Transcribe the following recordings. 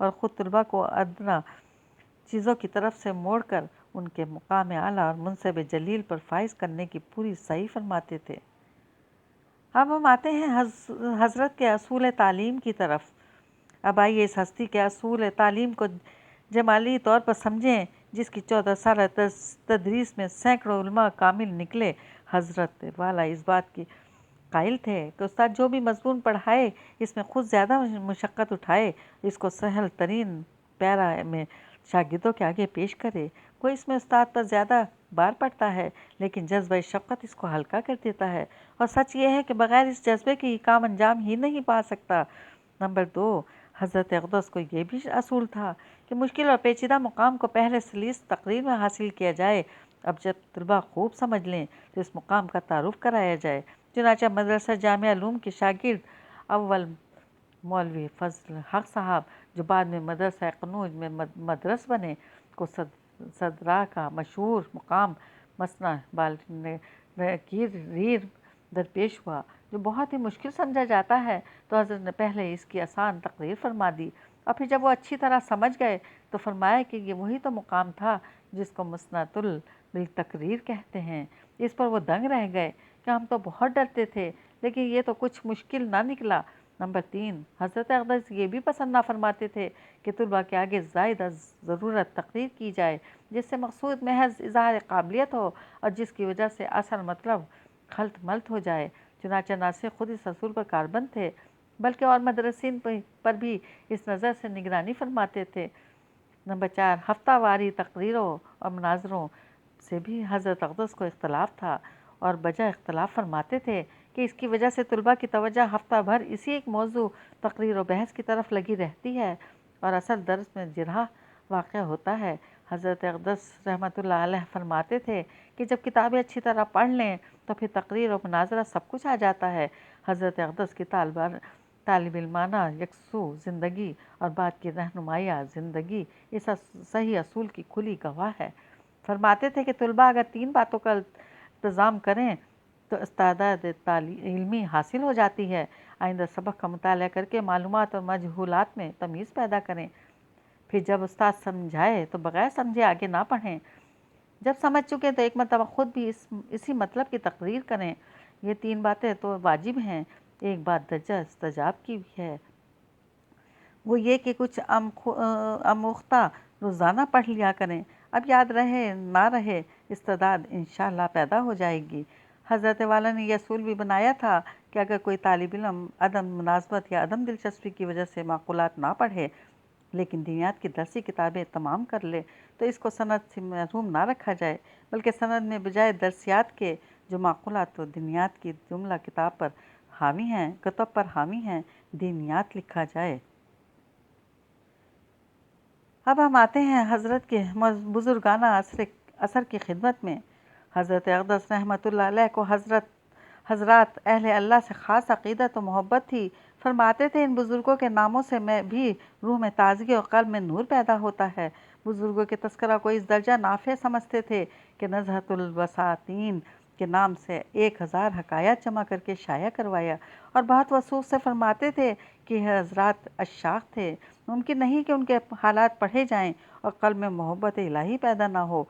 اور خود طلباء کو ادنا چیزوں کی طرف سے موڑ کر ان کے مقام اعلیٰ اور منصب جلیل پر فائز کرنے کی پوری صحیح فرماتے تھے۔ اب ہم آتے ہیں حضرت کے اصول تعلیم کی طرف۔ اب آئیے اس ہستی کے اصول تعلیم کو جمالی طور پر سمجھیں، جس کی 14 سالہ تدریس میں سینکڑوں علماء کامل نکلے۔ حضرت والا اس بات کی قائل تھے کہ استاد جو بھی مضمون پڑھائے اس میں خود زیادہ مشقت اٹھائے، اس کو سہل ترین پیرا میں شاگردوں کے آگے پیش کرے۔ کوئی اس میں استاد پر زیادہ بار پڑتا ہے، لیکن جذبہ شفقت اس کو ہلکا کر دیتا ہے، اور سچ یہ ہے کہ بغیر اس جذبے کے یہ کام انجام ہی نہیں پا سکتا۔ نمبر 2، حضرت اقدس کو یہ بھی اصول تھا کہ مشکل اور پیچیدہ مقام کو پہلے سلیس تقریر میں حاصل کیا جائے، اب جب طلباء خوب سمجھ لیں تو اس مقام کا تعارف کرایا جائے۔ چنانچہ مدرسہ جامعہ علوم کے شاگرد اول مولوی فضل حق صاحب، جو بعد میں مدرسہ قنوج میں مدرس بنے، کو صدرا کا مشہور مقام مثنیٰ بالنکیر ریر درپیش ہوا، جو بہت ہی مشکل سمجھا جاتا ہے، تو حضرت نے پہلے اس کی آسان تقریر فرما دی، اور پھر جب وہ اچھی طرح سمجھ گئے تو فرمایا کہ یہ وہی تو مقام تھا جس کو مسنۃ بالتقریر کہتے ہیں۔ اس پر وہ دنگ رہ گئے کہ ہم تو بہت ڈرتے تھے، لیکن یہ تو کچھ مشکل نہ نکلا۔ نمبر 3، حضرت اقدس یہ بھی پسند نہ فرماتے تھے کہ طلباء کے آگے زائد از ضرورت تقریر کی جائے، جس سے مقصود محض اظہار قابلیت ہو اور جس کی وجہ سے اصل مطلب خلط ملط ہو جائے۔ چنانچہ ناصر خود اس اصول پر کاربند تھے، بلکہ اور مدرسین پر بھی اس نظر سے نگرانی فرماتے تھے۔ نمبر 4، ہفتہ واری تقریروں اور مناظروں سے بھی حضرت اقدس کو اختلاف تھا، اور بجا اختلاف فرماتے تھے کہ اس کی وجہ سے طلباء کی توجہ ہفتہ بھر اسی ایک موضوع تقریر و بحث کی طرف لگی رہتی ہے، اور اصل درس میں جرح واقع ہوتا ہے۔ حضرت اقدس رحمۃ اللہ علیہ فرماتے تھے کہ جب کتابیں اچھی طرح پڑھ لیں تو پھر تقریر و مناظرہ سب کچھ آ جاتا ہے۔ حضرت اقدس کی طالب علمانہ یکسو زندگی اور بعد کی رہنمائیہ زندگی اس صحیح اصول کی کھلی گواہ ہے۔ فرماتے تھے کہ طلباء اگر 3 باتوں کا التزام کریں تو استعداد علمی حاصل ہو جاتی ہے۔ آئندہ سبق کا مطالعہ کر کے معلومات اور مجہولات میں تمیز پیدا کریں، پھر جب استاد سمجھائے تو بغیر سمجھے آگے نہ پڑھیں، جب سمجھ چکے تو ایک مرتبہ خود بھی اسی مطلب کی تقریر کریں۔ یہ 3 باتیں تو واجب ہیں۔ ایک بات درجہ استجاب کی بھی ہے، وہ یہ کہ کچھ آموختہ روزانہ پڑھ لیا کریں، اب یاد رہے نہ رہے استعداد انشاءاللہ پیدا ہو جائے گی۔ حضرت والا نے یہ اصول بھی بنایا تھا کہ اگر کوئی طالب علم عدم مناسبت یا عدم دلچسپی کی وجہ سے معقولات نہ پڑھے لیکن دینیات کی درسی کتابیں تمام کر لے تو اس کو سند سے محروم نہ رکھا جائے، بلکہ سند میں بجائے درسیات کے جو معقولات و دینیات کی جملہ کتاب پر حاوی ہیں دینیات لکھا جائے۔ اب ہم آتے ہیں حضرت کے بزرگانہ اثر کی خدمت میں۔ حضرت اقدس رحمۃ اللہ علیہ کو حضرات اہل اللہ سے خاص عقیدت و محبت تھی۔ فرماتے تھے ان بزرگوں کے ناموں سے میں بھی روح میں تازگی اور قلب میں نور پیدا ہوتا ہے۔ بزرگوں کے تذکرہ کو اس درجہ نافع سمجھتے تھے کہ نزہۃ البساطین کے نام سے 1000 حکایات جمع کر کے شائع کروایا، اور بہت وثوق سے فرماتے تھے کہ یہ حضرات عشاق تھے، ممکن نہیں کہ ان کے حالات پڑھے جائیں اور قلب میں محبت الہی پیدا نہ ہو۔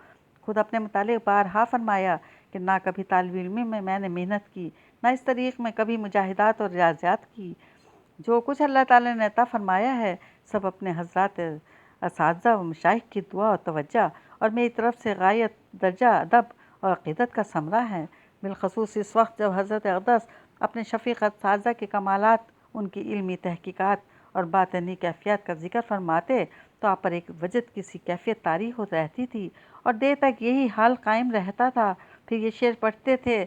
خود اپنے متعلق بارہا فرمایا کہ نہ کبھی طالب علمی میں نے محنت کی، نہ اس طریق میں کبھی مجاہدات اور ریاضیات کی۔ جو کچھ اللہ تعالیٰ نے عطا فرمایا ہے سب اپنے حضرات اساتذہ و مشائخ کی دعا و توجہ اور میری طرف سے غایت درجہ ادب اور عقیدت کا ثمرہ ہے۔ بالخصوص اس وقت جب حضرت اقدس اپنے شفیق اساتذہ کے کمالات، ان کی علمی تحقیقات اور باطنی کیفیات کا ذکر فرماتے تو آپ پر ایک وجد کسی کیفیت طاری ہو رہتی تھی، اور دیر تک یہی حال قائم رہتا تھا۔ پھر یہ شعر پڑھتے تھے،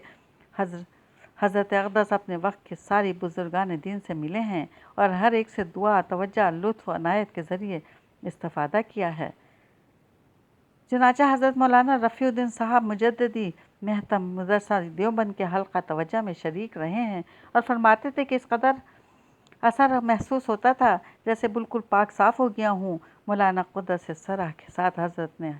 حضرت اقدس اپنے وقت کے ساری بزرگان دین سے ملے ہیں اور ہر ایک سے دعا، توجہ، لطف و عنایت کے ذریعے استفادہ کیا ہے۔ چنانچہ حضرت مولانا رفیع الدین صاحب مجددی محتم مدرسہ دیوبند کے حلقہ توجہ میں شریک رہے ہیں، اور فرماتے تھے کہ اس قدر اثر محسوس ہوتا تھا جیسے بالکل پاک صاف ہو گیا ہوں۔ مولانا قدس سرہ کے ساتھ حضرت نے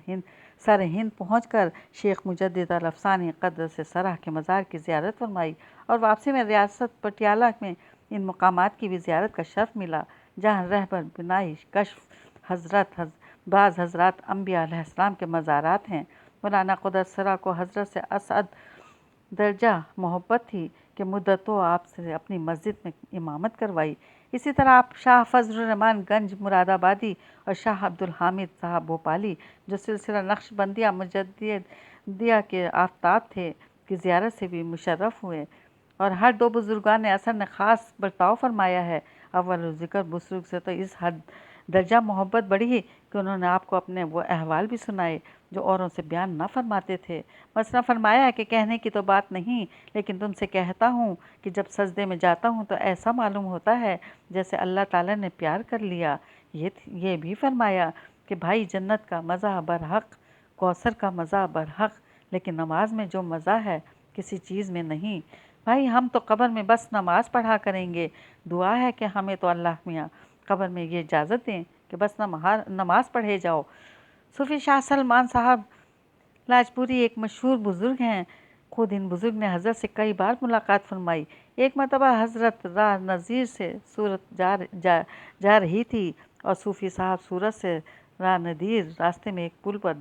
سر ہند پہنچ کر شیخ مجدد الافسانی قدس سرہ کے مزار کی زیارت فرمائی، اور واپسی میں ریاست پٹیالہ میں ان مقامات کی بھی زیارت کا شرف ملا جہاں رہبر بنائی کشف بعض حضرات انبیاء علیہ السلام کے مزارات ہیں۔ مولانا قدس سرا کو حضرت سے اسعد درجہ محبت تھی کہ مدتوں آپ سے اپنی مسجد میں امامت کروائی۔ اسی طرح آپ شاہ فضل الرحمن گنج مراد آبادی اور شاہ عبدالحامد صاحب بھوپالی جو سلسلہ نقش بندیہ مجددیہ کے آفتاب تھے کی زیارت سے بھی مشرف ہوئے، اور ہر دو بزرگان اثر نے خاص برتاؤ فرمایا ہے۔ اول ذکر بزرگ سے تو اس حد درجہ محبت بڑھی کہ انہوں نے آپ کو اپنے وہ احوال بھی سنائے جو اوروں سے بیان نہ فرماتے تھے۔ مثلا فرمایا کہ کہنے کی تو بات نہیں، لیکن تم سے کہتا ہوں کہ جب سجدے میں جاتا ہوں تو ایسا معلوم ہوتا ہے جیسے اللہ تعالیٰ نے پیار کر لیا۔ یہ بھی فرمایا کہ بھائی جنت کا مزہ برحق، کوثر کا مزہ برحق، لیکن نماز میں جو مزہ ہے کسی چیز میں نہیں۔ بھائی ہم تو قبر میں بس نماز پڑھا کریں گے، دعا ہے کہ ہمیں تو اللہ میاں قبر میں یہ اجازت دیں کہ بس نماز پڑھے جاؤ۔ صوفی شاہ سلمان صاحب لاجپوری ایک مشہور بزرگ ہیں، خود ان بزرگ نے حضرت سے کئی بار ملاقات فرمائی۔ ایک مرتبہ حضرت راہ نذیر سے سورت جا رہی تھی اور صوفی صاحب سورت سے راہ ندیر راستے میں ایک پل پر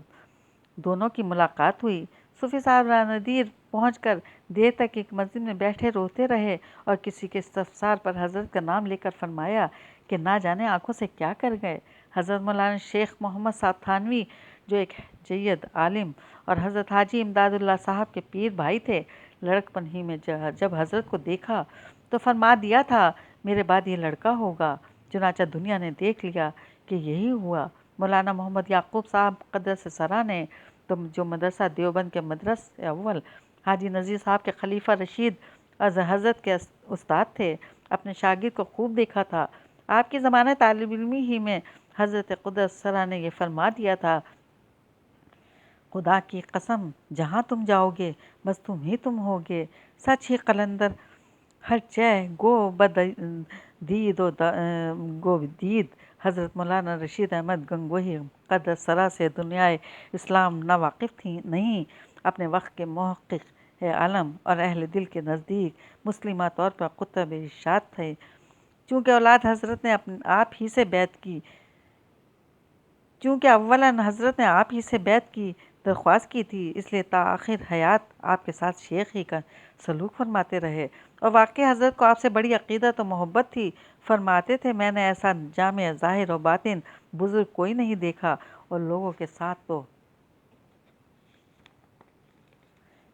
دونوں کی ملاقات ہوئی۔ صوفی صاحب راہ ندیر پہنچ کر دیر تک ایک مسجد میں بیٹھے روتے رہے اور کسی کے استفسار پر حضرت کا نام لے کر فرمایا کہ نہ جانے آنکھوں سے کیا کر گئے۔ حضرت مولانا شیخ محمد صاحب تھانوی جو ایک جید عالم اور حضرت حاجی امداد اللہ صاحب کے پیر بھائی تھے، لڑکپن ہی میں جب حضرت کو دیکھا تو فرما دیا تھا میرے بعد یہ لڑکا ہوگا۔ چنانچہ دنیا نے دیکھ لیا کہ یہی ہوا۔ مولانا محمد یعقوب صاحب قدس سرا نے تو جو مدرسہ دیوبند کے مدرس اول حاجی نذیر صاحب کے خلیفہ رشید از حضرت کے استاد تھے، اپنے شاگرد کو خوب دیکھا تھا۔ آپ کی زمانہ طالب علمی ہی میں حضرت قدس سرا نے یہ فرما دیا تھا، خدا کی قسم جہاں تم جاؤ گے بس تم ہوگے، سچ ہی قلندر ہر چہ گو دید۔ حضرت مولانا رشید احمد گنگوہی قدس سرا سے دنیائے اسلام نہ واقف نہیں، اپنے وقت کے محقق عالم اور اہل دل کے نزدیک مسلمہ طور پر قطب ارشاد تھے۔ چونکہ اولاد حضرت نے آپ ہی سے بیعت کی چونکہ اولاً حضرت نے آپ ہی سے بیعت کی درخواست کی تھی، اس لیے تا آخر حیات آپ کے ساتھ شیخ ہی کا سلوک فرماتے رہے، اور واقعی حضرت کو آپ سے بڑی عقیدت و محبت تھی۔ فرماتے تھے میں نے ایسا جامع ظاہر و باطن بزرگ کوئی نہیں دیکھا، اور لوگوں کے ساتھ تو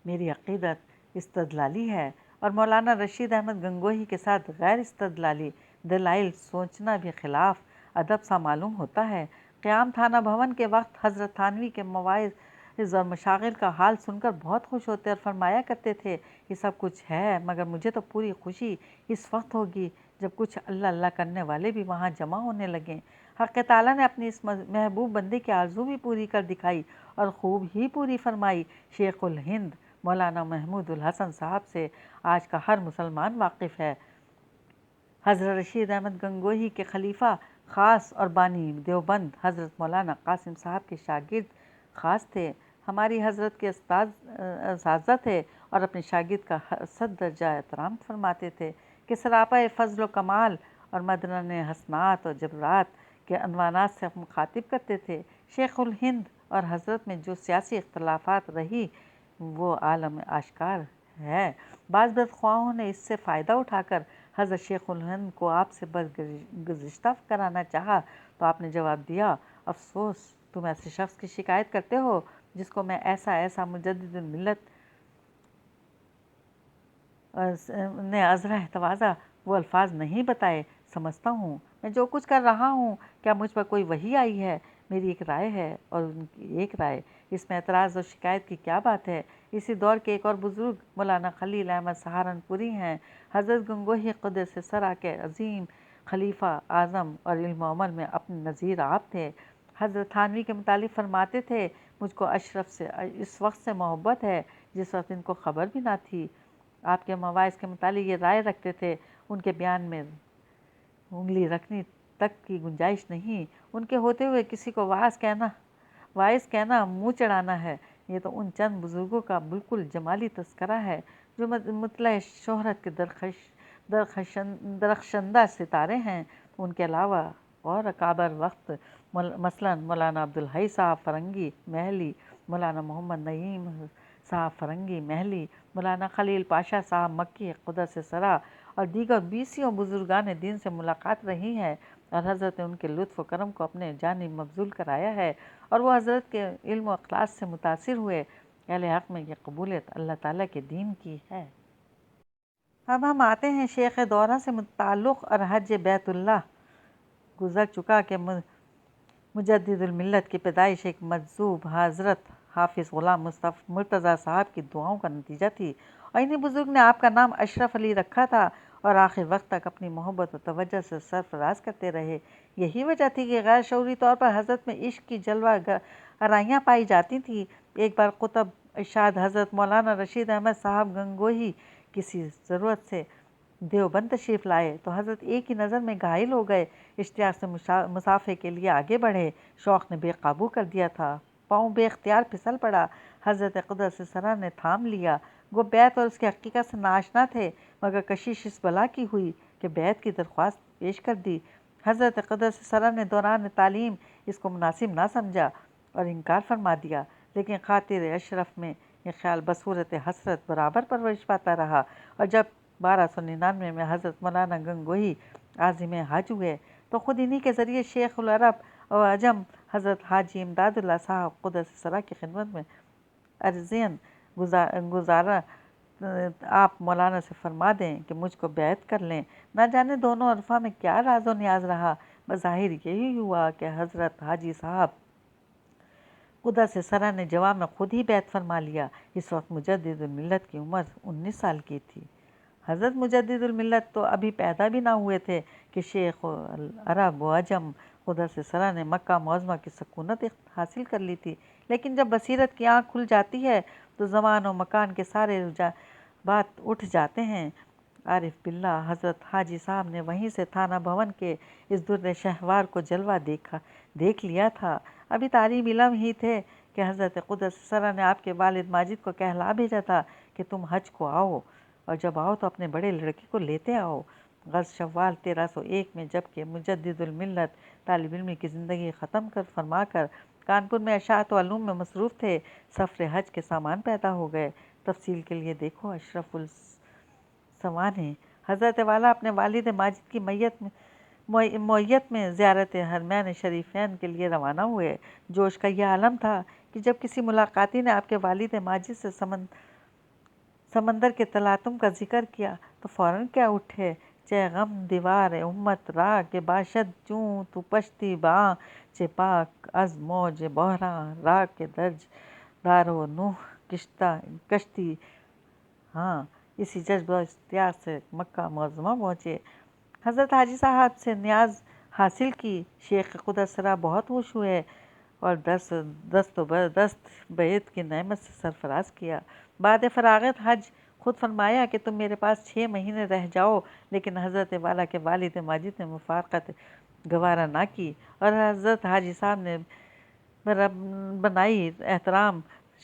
میری عقیدت استدلالی ہے، اور مولانا رشید احمد گنگوہی کے ساتھ غیر استدلالی دلائل سوچنا بھی خلاف ادب سا معلوم ہوتا ہے۔ قیام تھانہ بھون کے وقت حضرت تھانوی کے مواعظ اور مشاغل کا حال سن کر بہت خوش ہوتے اور فرمایا کرتے تھے یہ سب کچھ ہے، مگر مجھے تو پوری خوشی اس وقت ہوگی جب کچھ اللہ اللہ کرنے والے بھی وہاں جمع ہونے لگیں۔ حق تعالیٰ نے اپنی اس محبوب بندے کی آرزو بھی پوری کر دکھائی اور خوب ہی پوری فرمائی۔ شیخ الہند مولانا محمود الحسن صاحب سے آج کا ہر مسلمان واقف ہے۔ حضرت رشید احمد گنگوہی کے خلیفہ خاص اور بانی دیوبند حضرت مولانا قاسم صاحب کے شاگرد خاص تھے، ہماری حضرت کے اساتذہ تھے اور اپنے شاگرد کا 100 درجہ احترام فرماتے تھے کہ سراپا فضل و کمال اور مدنِ حسنات و جبرات کے عنوانات سے مخاطب کرتے تھے۔ شیخ الہند اور حضرت میں جو سیاسی اختلافات رہی وہ عالم آشکار ہے۔ بعض بدخواہوں نے اس سے فائدہ اٹھا کر حضرت شیخ الہند کو آپ سے برگزشتہ کرانا چاہا تو آپ نے جواب دیا، افسوس تم ایسے شخص کی شکایت کرتے ہو جس کو میں ایسا مجدد الملت نے ازرہ تواضع وہ الفاظ نہیں بتائے سمجھتا ہوں۔ میں جو کچھ کر رہا ہوں کیا مجھ پر کوئی وحی آئی ہے؟ میری ایک رائے ہے اور ان کی ایک رائے، اس میں اعتراض اور شکایت کی کیا بات ہے؟ اسی دور کے ایک اور بزرگ مولانا خلیل احمد سہارنپوری ہیں۔ حضرت گنگوہی قدس سرا کے عظیم خلیفہ اعظم اور علم و عمل میں اپنے نظیر آپ تھے۔ حضرت تھانوی کے متعلق فرماتے تھے مجھ کو اشرف سے اس وقت سے محبت ہے جس وقت ان کو خبر بھی نہ تھی۔ آپ کے مواعظ کے متعلق یہ رائے رکھتے تھے ان کے بیان میں انگلی رکھنے تک کی گنجائش نہیں، ان کے ہوتے ہوئے کسی کو واعظ کہنا منہ چڑھانا ہے۔ یہ تو ان چند بزرگوں کا بالکل جمالی تذکرہ ہے جو مطلع شہرت کے درخشندہ ستارے ہیں، ان کے علاوہ اور اکابر وقت مثلاً مولانا عبدالحی صاحب فرنگی محلی، مولانا محمد نعیم صاحب فرنگی محلی، مولانا خلیل پاشا صاحب مکی قدس سرا اور دیگر 20 بزرگان دین سے ملاقات رہی ہے، اور حضرت نے ان کے لطف و کرم کو اپنے جانب مبذول کرایا ہے، اور وہ حضرت کے علم و اخلاص سے متاثر ہوئے۔ اہل حق میں یہ قبولیت اللہ تعالیٰ کے دین کی ہے۔ اب ہم آتے ہیں شیخ دورہ سے متعلق اور حج بیت اللہ۔ گزر چکا کہ مجدد الملت کی پیدائش ایک مجذوب حضرت حافظ غلام مرتضیٰ صاحب کی دعاؤں کا نتیجہ تھی، اور انہی بزرگ نے آپ کا نام اشرف علی رکھا تھا اور آخر وقت تک اپنی محبت و توجہ سے سرفراز کرتے رہے۔ یہی وجہ تھی کہ غیر شعوری طور پر حضرت میں عشق کی جلوہ آرائیاں پائی جاتی تھیں۔ ایک بار قطب ارشاد حضرت مولانا رشید احمد صاحب گنگوہی کسی ضرورت سے دیوبند تشریف لائے تو حضرت ایک ہی نظر میں گھائل ہو گئے، اشتیاق سے مسافے کے لیے آگے بڑھے، شوق نے بے قابو کر دیا تھا، پاؤں بے اختیار پھسل پڑا، حضرت قدس سرا نے تھام لیا۔ وہ بیعت اور اس کی حقیقت سے ناآشنا تھے، مگر کشش اس بلا کی ہوئی کہ بیعت کی درخواست پیش کر دی۔ حضرت قدس سرا نے دوران تعلیم اس کو مناسب نہ سمجھا اور انکار فرما دیا، لیکن خاطر اشرف میں یہ خیال بصورت حسرت برابر پرورش پاتا رہا، اور جب 1299 میں حضرت مولانا گنگوہی عازم حج ہوئے تو خود انہی کے ذریعے شیخ العرب و عجم حضرت حاجی امداد اللہ صاحب قدس سرا کی خدمت میں عرضین گزارا آپ مولانا سے فرما دیں کہ مجھ کو بیعت کر لیں۔ نہ جانے دونوں عرفہ میں کیا راز و نیاز رہا، بظاہر یہی ہوا کہ حضرت حاجی صاحب قدس سرا نے جواب میں خود ہی بیعت فرما لیا۔ اس وقت مجدد الملت کی عمر 19 سال کی تھی۔ حضرت مجدد الملت تو ابھی پیدا بھی نہ ہوئے تھے کہ شیخ العرب و عجم قدس سرا نے مکہ معظمہ کی سکونت حاصل کر لی تھی، لیکن جب بصیرت کی آنکھ کھل جاتی ہے تو زمان و مکان کے سارے رجحانات اٹھ جاتے ہیں۔ عارف باللہ حضرت حاجی صاحب نے وہیں سے تھانہ بھون کے اس در شہوار کو جلوہ دیکھ لیا تھا۔ ابھی طالب علم ہی تھے کہ حضرت قدس سرا نے آپ کے والد ماجد کو کہلا بھیجا تھا کہ تم حج کو آؤ، اور جب آؤ تو اپنے بڑے لڑکے کو لیتے آؤ۔ غز شوال 1301 میں جبکہ مجدد الملت طالب علمی کی زندگی ختم فرما کر کانپور میں اشاعت و علوم میں مصروف تھے، سفر حج کے سامان پیدا ہو گئے۔ تفصیل کے لیے دیکھو اشرف السوانح۔ حضرت والا اپنے والد ماجد کی معیت میں زیارت حرمین شریفین کے لیے روانہ ہوئے۔ جوش کا یہ عالم تھا کہ جب کسی ملاقاتی نے آپ کے والد ماجد سے سمندر کے تلاطم کا ذکر کیا تو فوراً کیا اٹھے، چہ غم دیوار امت را کہ باشد چوں تو پشتی باں، چہ پاک از موج بحراں را کہ درج دارو نوح کشتی۔ ہاں، اسی جذب و اشتیاق سے مکہ معظمہ پہنچے، حضرت حاجی صاحب سے نیاز حاصل کی، شیخ قدس سرا بہت خوش ہوئے اور دست و دست بیعت کی نعمت سے سرفراز کیا۔ بعد فراغت حج خود فرمایا کہ تم میرے پاس 6 مہینے رہ جاؤ، لیکن حضرت والا کے والد ماجد نے مفارقت گوارا نہ کی، اور حضرت حاجی صاحب نے بنائی احترام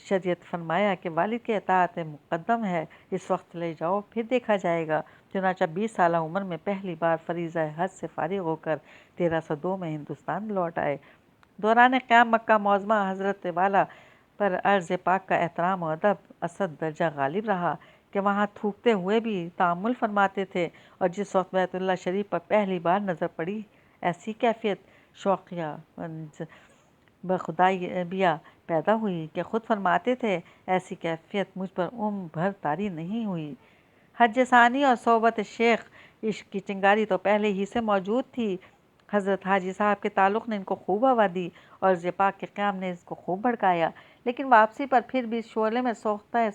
شریعت فرمایا کہ والد کی اطاعت مقدم ہے، اس وقت لے جاؤ پھر دیکھا جائے گا۔ چنانچہ 20 سالہ عمر میں پہلی بار فریضہ حج سے فارغ ہو کر 1302 میں ہندوستان لوٹ آئے۔ دوران قیام مکہ معظمہ حضرت والا پر عرض پاک کا احترام و ادب اسد درجہ غالب رہا کہ وہاں تھوکتے ہوئے بھی تأمل فرماتے تھے، اور جس وقت بیت اللہ شریف پر پہلی بار نظر پڑی ایسی کیفیت شوقیہ بخدائیہ پیدا ہوئی کہ خود فرماتے تھے ایسی کیفیت مجھ پر عمر بھر طاری نہیں ہوئی۔ حج ثانی اور صحبت شیخ، عشق کی چنگاری تو پہلے ہی سے موجود تھی۔ حضرت حاجی صاحب کے تعلق نے ان کو خوب ہوا دی اور عرض پاک کے قیام نے اس کو خوب بھڑکایا، لیکن واپسی پر پھر بھی اس شعلے میں سوختہ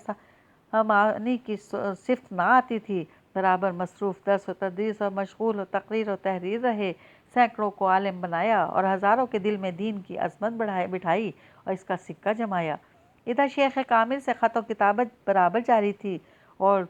سامانی کی صفت نہ آتی تھی۔ برابر مصروف درس و تدریس اور مشغول و تقریر و تحریر رہے، سینکڑوں کو عالم بنایا اور ہزاروں کے دل میں دین کی عظمت بٹھائی اور اس کا سکہ جمایا۔ ادھر شیخ کامل سے خط و کتابت برابر جاری تھی، اور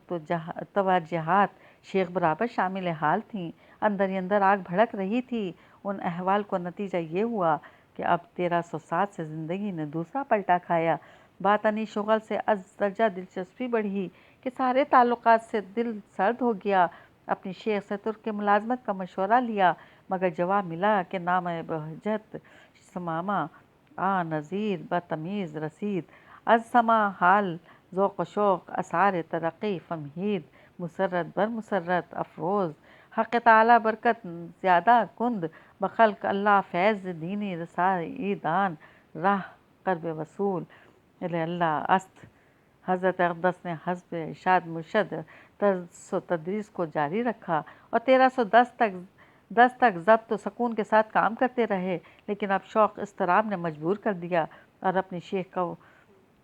توجہات شیخ برابر شامل حال تھیں، اندر ہی اندر آگ بھڑک رہی تھی۔ ان احوال کو نتیجہ یہ ہوا کہ اب 1307 سے زندگی نے دوسرا پلٹا کھایا۔ باطنی شغل سے از درجہ دلچسپی بڑھی کہ سارے تعلقات سے دل سرد ہو گیا۔ اپنی شیخ سے ترک کے ملازمت کا مشورہ لیا، مگر جواب ملا کہ نام بہجت سمامہ نظیر بتمیز رسید از سما حال ذوق و شوق اثار ترقی فمہید مسرت بر مسرت افروز حق تعالی برکت زیادہ کند بخلق اللہ فیض دینی رسائی دان راہ قرب وصول اللہ است۔ حضرت اقدس نے حسب ارشاد مرشد درس و تدریس کو جاری رکھا اور 1310 تک ضبط و سکون کے ساتھ کام کرتے رہے، لیکن اب شوق اضطراب نے مجبور کر دیا اور اپنی شیخ کا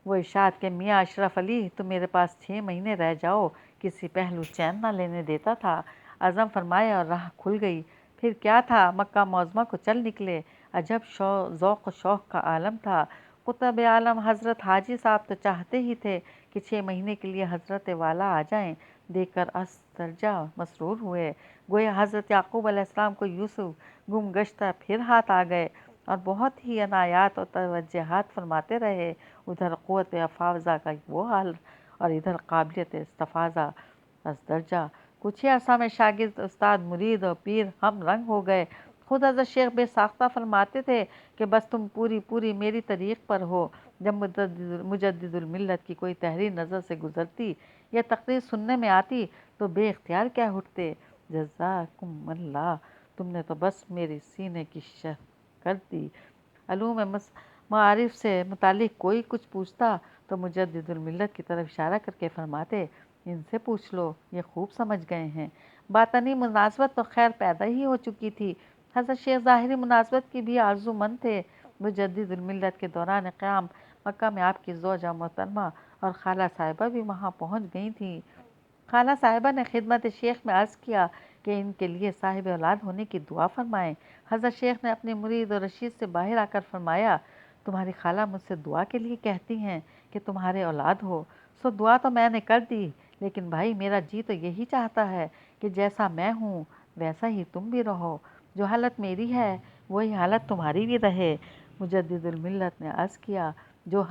وہ ارشاد کہ میاں اشرف علی تم میرے پاس 6 مہینے رہ جاؤ کسی پہلو چین نہ لینے دیتا تھا۔ عزم فرمایا اور راہ کھل گئی۔ پھر کیا تھا، مکہ معظمہ کو چل نکلے۔ عجب ذوق و شوق کا عالم تھا۔ قطب عالم حضرت حاجی صاحب تو چاہتے ہی تھے کہ 6 مہینے کے لیے حضرت والا آ جائیں، دیکھ کر از درجہ مسرور ہوئے، گویا حضرت یعقوب علیہ السلام کو یوسف گم گشتہ پھر ہاتھ آ گئے، اور بہت ہی عنایات اور توجہات فرماتے رہے۔ ادھر قوت افاوزہ کا وہ حال اور ادھر قابلیت استفاضہ از درجہ۔ کچھ ہی عرصہ میں شاگرد، استاد، مرید اور پیر ہم رنگ ہو گئے۔ خود حضرت شیخ بے ساختہ فرماتے تھے کہ بس تم پوری میری طریق پر ہو۔ جب مجدد الملت کی کوئی تحریر نظر سے گزرتی یا تقریر سننے میں آتی تو بے اختیار کہہ اٹھتے، جزاکم اللہ، تم نے تو بس میری سینے کی شرح کر دی۔ علوم معارف سے متعلق کوئی کچھ پوچھتا تو مجدد الملت کی طرف اشارہ کر کے فرماتے، ان سے پوچھ لو، یہ خوب سمجھ گئے ہیں۔ باطنی مناسبت تو خیر پیدا ہی ہو چکی تھی۔ حضرت شیخ ظاہری مناسبت کی بھی آرزو مند تھے۔ مجدد الملت کے دوران قیام مکہ میں آپ کی زوجہ محترمہ اور خالہ صاحبہ بھی وہاں پہنچ گئی تھیں۔ خالہ صاحبہ نے خدمت شیخ میں عرض کیا کہ ان کے لیے صاحب اولاد ہونے کی دعا فرمائیں۔ حضرت شیخ نے اپنے مرید اور رشید سے باہر آ کر فرمایا، تمہاری خالہ مجھ سے دعا کے لیے کہتی ہیں کہ تمہارے اولاد ہو، سو دعا تو میں نے کر دی، لیکن بھائی میرا جی تو یہی چاہتا ہے کہ جیسا میں ہوں ویسا ہی تم بھی رہو، جو حالت میری ہے وہی حالت تمہاری بھی رہے۔ مجدد الملت نے عرض کیا، جو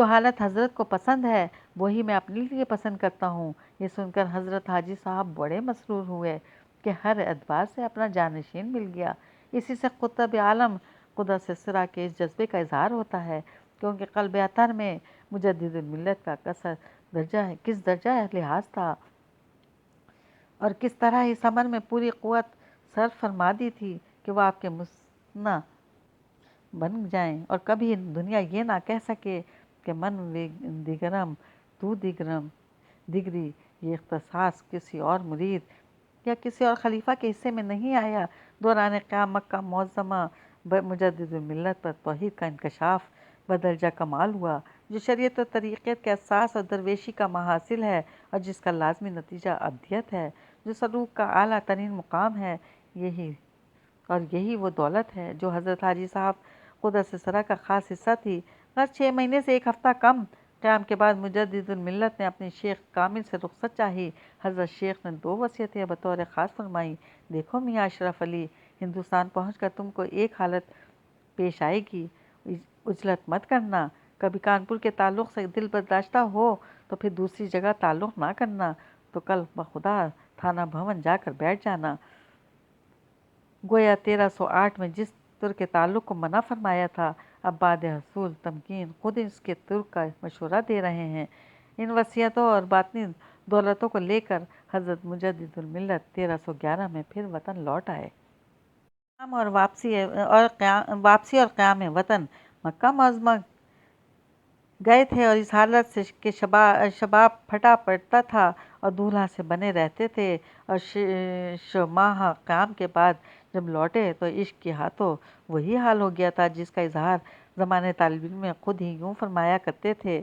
حالت حضرت کو پسند ہے وہی میں اپنے لیے پسند کرتا ہوں۔ یہ سن کر حضرت حاجی صاحب بڑے مسرور ہوئے کہ ہر اعتبار سے اپنا جانشین مل گیا۔ اسی سے قطب عالم قدس سرا کے اس جذبے کا اظہار ہوتا ہے، کیونکہ قلب اطہر میں مجدد الملت کا کس درجہ لحاظ تھا اور کس طرح اس عمل میں پوری قوت صرف فرما دی تھی کہ وہ آپ کے مسنہ بن جائیں اور کبھی دنیا یہ نہ کہہ سکے کہ من دیگرم تو دیگری، یہ اختصاص کسی اور مرید یا کسی اور خلیفہ کے حصے میں نہیں آیا۔ دوران قیام مکہ معظمہ مجدد الملت پر توحید کا انکشاف بدرجہ کمال ہوا، جو شریعت و طریقت کے اساس اور درویشی کا محاصل ہے اور جس کا لازمی نتیجہ ابدیت ہے، جو سلوک کا اعلیٰ ترین مقام ہے۔ یہی وہ دولت ہے جو حضرت حاجی صاحب قدس سرا کا خاص حصہ تھی۔ بس 6 مہینے سے 1 ہفتہ کم قیام کے بعد مجدد الملت نے اپنے شیخ کامل سے رخصت چاہی۔ حضرت شیخ نے 2 وصیتیں بطور خاص فرمائیں، دیکھو میاں اشرف علی، ہندوستان پہنچ کر تم کو ایک حالت پیش آئے گی، عجلت مت کرنا، کبھی کانپور کے تعلق سے دل برداشتہ ہو تو پھر دوسری جگہ تعلق نہ کرنا، تو کل بخدا تھانہ بھون جا کر بیٹھ جانا۔ گویا 1308 میں جس ترک کے تعلق کو منع فرمایا تھا، اب بعد حصول تمکین خود اس کے ترک کا مشورہ دے رہے ہیں۔ ان وصیتوں اور باطنی دولتوں کو لے کر حضرت مجدد الملت 1311 میں پھر وطن لوٹ آئے۔ واپسی اور قیام وطن مکہ معظمہ گئے تھے اور اس حالت سے کہ شباب پھٹا پڑتا تھا اور دولہا سے بنے رہتے تھے، اور 6 ماہ قیام کے بعد جب لوٹے تو عشق کے ہاتھوں وہی حال ہو گیا تھا جس کا اظہار زمانے طالب علم میں خود ہی یوں فرمایا کرتے تھے